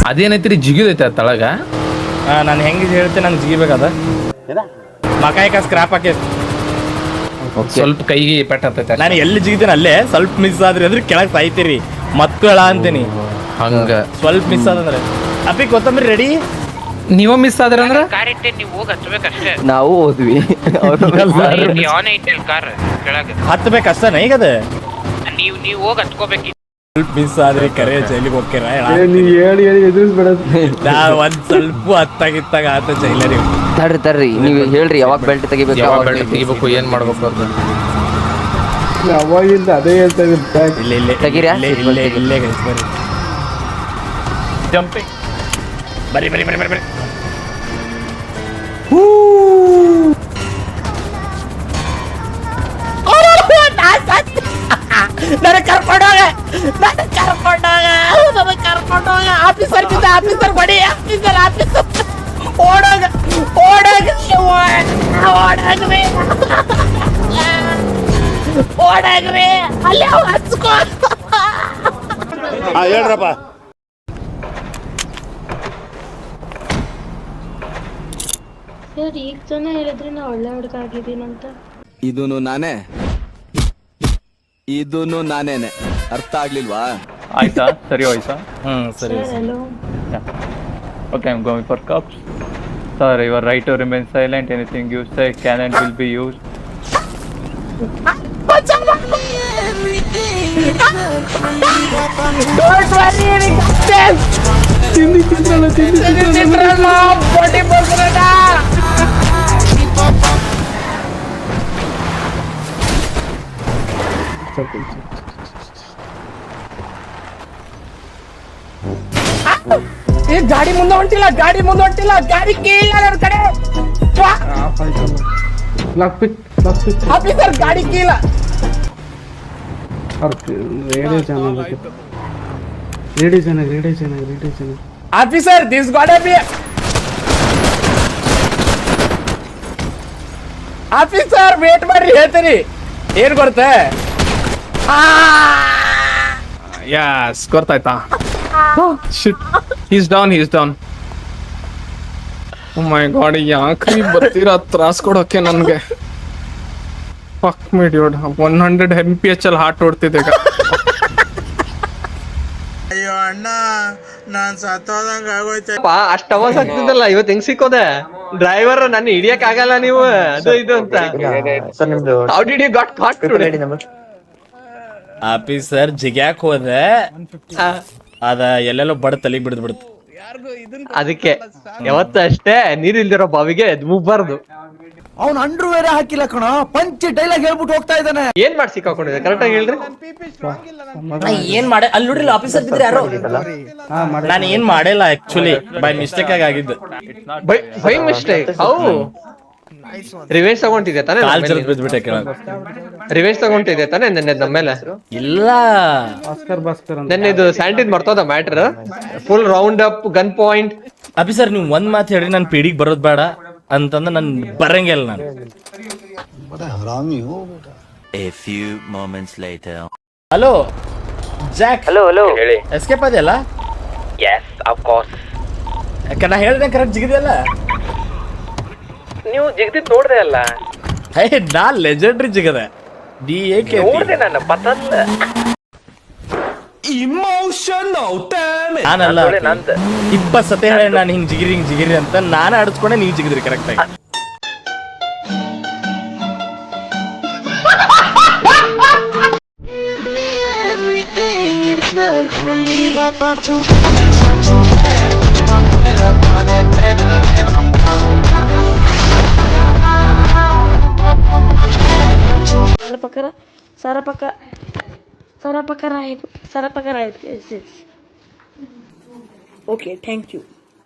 ಅದೇನೈತ್ರಿ ಜಿಗಿದೈತೆ ತಳಗ. ನಾನು ಹೆಂಗೆ ಹೇಳ್ತೇನೆ ನಂಗೆ ಜಿಗಿಬೇಕದ ಮಕಾಯಿಕ ಸ್ಕ್ರಾಪ್ ಹಾಕೈತಿ. ಸ್ವಲ್ಪ ಕೈಗೆ ಪೆಟ್ಟ ಹತ್ತೈತೆ. ನಾನು ಎಲ್ಲಿ ಜಿಗಿತೀನಿ ಅಲ್ಲೇ ಸ್ವಲ್ಪ ಮಿಸ್ ಆದ್ರಿ ಅಂದ್ರೆ ಕೆಳಗೆ ಸಾಯ್ತೀರಿ ಮತ್ತು ಹೇಳ ಅಂತೀನಿ. ಹಂಗ ಸ್ವಲ್ಪ ಮಿಸ್ ಆದಂದ್ರೆ ಅಪ್ಪಿ ಕೊತ್ತಂಬರಿ ರೆಡಿ. ನೀವ ಮಿಸ್ ಆದ್ರ ಅಂದ್ರ ನೀವು ಹೋಗಿ ಹಚ್ಬೇಕಷ್ಟೇ. ನಾವು ಹೋದ್ವಿ ಹತ್ಬೇಕಷ್ಟನ ಈಗ ಅದ ನೀವು ಹೋಗಿ ಹಚ್ಕೋಬೇಕು. ಸ್ವಲ್ಪ ಮಿಸ್ ಆದ್ರಿ ಕರೆ ಜೈಲಿಗೆ ಹೋಗ್ಯಾರ ಒಂದ್ ಸ್ವಲ್ಪ ಹತ್ತಾಗಿತ್ತಾಗ ಆತ ಜೈಲರಿ. ತಡ್ರಿ ನೀವು ಹೇಳ್ರಿ ಯಾವಾಗ ಬೆಲ್ಟ್ ತೆಗಿಬೇಕು, ಯಾವಾಗ ಬೆಲ್ಟ್ ತೆಗಿಬೇಕು, ಏನ್ ಮಾಡ್ಬೇಕು ಅಂತ ಅವಾಗಿಂದ ಅದೇ ಹೇಳ್ತಾ ಇಲ್ಲೇ ಇಲ್ಲೇ ತೆಗೀರಾ? ಇಲ್ಲೇ ಇಲ್ಲೇ ಬರ್ರಿ ಜಂಪಿಂಗ್ ಬರ್ರಿ ಬರ್ರಿ ಬರ್ರಿ ಬರ್ರಿ ಬರ್ರಿ. ನನಗೆ ಕರ್ಕೊಂಡೋಗ ಆಫೀಸರ್ ಬಡಿ ಆಫೀಸರ್ ಓಡೋಗ ಓಡಾಗ್ರಿ ಅಲ್ಲಿ ಹಚ್ಕೋ. ಹೇಳ್ರಪ್ಪ. ಸರ್ ಈಗ ತಾನೇ ಹೇಳಿದ್ರಿ ನಾ ಒಳ್ಳೆ ಹುಡುಗ ಆಗಿದ್ದೀನಂತ. ಇದೂನು ನಾನೇನೆ, ಅರ್ಥ ಆಗ್ಲಿಲ್ವಾ? ಆಯ್ತಾ? ಸರಿ ಹೋಯ್ತಾ? ಸರಿ. Hello. Okay, I'm going for cups. Sir, your right to remain silent. Anything you say can and will be used. Don't worry, we got this. ಚಿತ್ರಲ್ಲ ಬಡಿ ಬರ್ತಾರ. ಗಾಡಿ ಮುಂದೆ ಹೊಂಟಿಲ್ಲ ಗಾಡಿ ಕೀಳ ನನ್ನ ಕಡೆ. ಆಫೀಸರ್ ಗಾಡಿ ಕೀಳ. ಆಫೀಸರ್ ದಿಸ್ ಗಾಡ್ ಬಿ ಆಫೀಸರ್ ವೇಟ್ ಮಾಡ್ರಿ ಹೇಳ್ತೀರಿ ಏನ್ ಗೊತ್ತೆ. ಯಸ್ ಗೊತ್ತಾಯ್ತಾ? ಶಿಟ್, he's down. Oh my god, ಯಾಕ್ರಿ ಬರ್ತೀರಾ ತ್ರಾಸ್ ಕೊಡೋಕೆ ನನ್ಗೆ? ಫಕ್ ಮಿ ಡ್ಯೂಡ್, 100 MPH ಅಲ್ಲಿ ಹಾರ್ಟ್ ಓಡ್ತಿದೆ ಈಗ. ಅಯ್ಯೋ ಅಣ್ಣ ನಾನ್ ಸತ್ತೋದಂಗ ಆಗೋಯ್ತೆ. ಅಷ್ಟ್ ಅವಾಜ್ ಆಗ್ತಿದ್ದಲ್ಲ, ಇವತ್ತು ಹೆಂಗ್ ಸಿಕ್ಕೋದೆ ಡ್ರೈವರ್? ನಾನು ಹಿಡಿಯಕ್ ಆಗಲ್ಲ ನೀವು ಅದು ಇದು ಅಂತ. How did you got caught today? Officer ಜಿಗ್ಯಾಕ್ ಹೋದೆ ಅದ ಎಲ್ಲೆಲ್ಲೋ ಬಡ ತಲೆಗೆ ಬಿಡ್ತು. ಅದಕ್ಕೆ ಯಾವತ್ತ ಅಷ್ಟೇ ನೀರ್ ಇಲ್ದಿರೋ ಬಾವಿಗೆ ಮುಗ್ಬಾರ್ದು. ಅವ್ನ ಅಂಡ್ರು ಬೇರೆ ಹಾಕಿಲ್ಲ ಕಣ, ಪಂಚ್ ಡೈಲಾಗ್ ಹೇಳ್ಬಿಟ್ಟು ಹೋಗ್ತಾ ಇದ್ದಾನೆ. ಏನ್ ಮಾಡಿ ಸಿಕ್ಕಾಕೊಂಡಿದೆ ಕರೆಕ್ಟ್ ಆಗಿ ಹೇಳ್ರಿ. ಏನ್ ಮಾಡ ಅಲ್ಲಿ ನೋಡ್ರಿ ಆಫೀಸರ್ ಬಿದ್ರೆ ಯಾರು. ನಾನು ಏನ್ ಮಾಡಿಲ್ಲ ಆಕ್ಚುಲಿ, ಬೈ ಮಿಸ್ಟೇಕ್ ಆಗಿದ್ದು. By mistake. ಹೌ ರಿವೆಂಜ್ ತಗೊಂಡಿದೆ ತಾನೆ? ಕಾಲ್ ಜಲ್ದಿ ಬಿದ್ಬಿಟ್ಟೆ ಕೆಳಗೆ. ರಿವೆಂಜ್ ತಗೊಂಡಿದೆ ತಾನೆ ನೆನ್ನೆ ನಮ್ಮೇಲೆ? ಇಲ್ಲ ನೆನ್ನೆ ಇದು ಸ್ಯಾಂಟಿದ್ ಮರ್ತೋದ matter. Full round up gun point. Officer ನೀವು ಒಂದ್ ಮಾತು ಹೇಳ್ರಿ, ನನ್ ಪೀಡಿಗೆ ಬರೋದ್ ಬೇಡ ಅಂತಂದ್ರೆ ನನ್ ಬರಂಗಿಲ್ಲ ನಾನು. Hello Jack. ಹಲೋ ಹೇಳಿ. ಎಸ್ಕೇಪ್ ಅದೆಯಲ್ಲ? Yes of course. ಯಾಕೆ ನಾ ಹೇಳ್ದೆ ಕರೆಕ್ಟ್ ಜಿಗಿದೆಯಲ್ಲ? ನೀವು ಜಿಗ್ದಿದ್ ನೋಡ್ದೆ ಅಲ್ಲ? ನಾ ಲೆಜೆಂಡ್ರಿ ಜಿಗದೆ. ನೋಡ್ದೆ ನಾನು ಪತಲ್ಲ. ನಾನಲ್ಲ 20 ಸತಿ ಹೇಳಿ ನಾನು ಹಿಂಗ್ ಜಿಗಿರಿ ಅಂತ ನಾನು ಆಡಿಸ್ಕೊಂಡೆ, ನೀವು ಜಿಗಿದ್ರಿ ಕರೆಕ್ಟ್ ಆಗಿ. Sarapakara. Yes. Okay, thank you.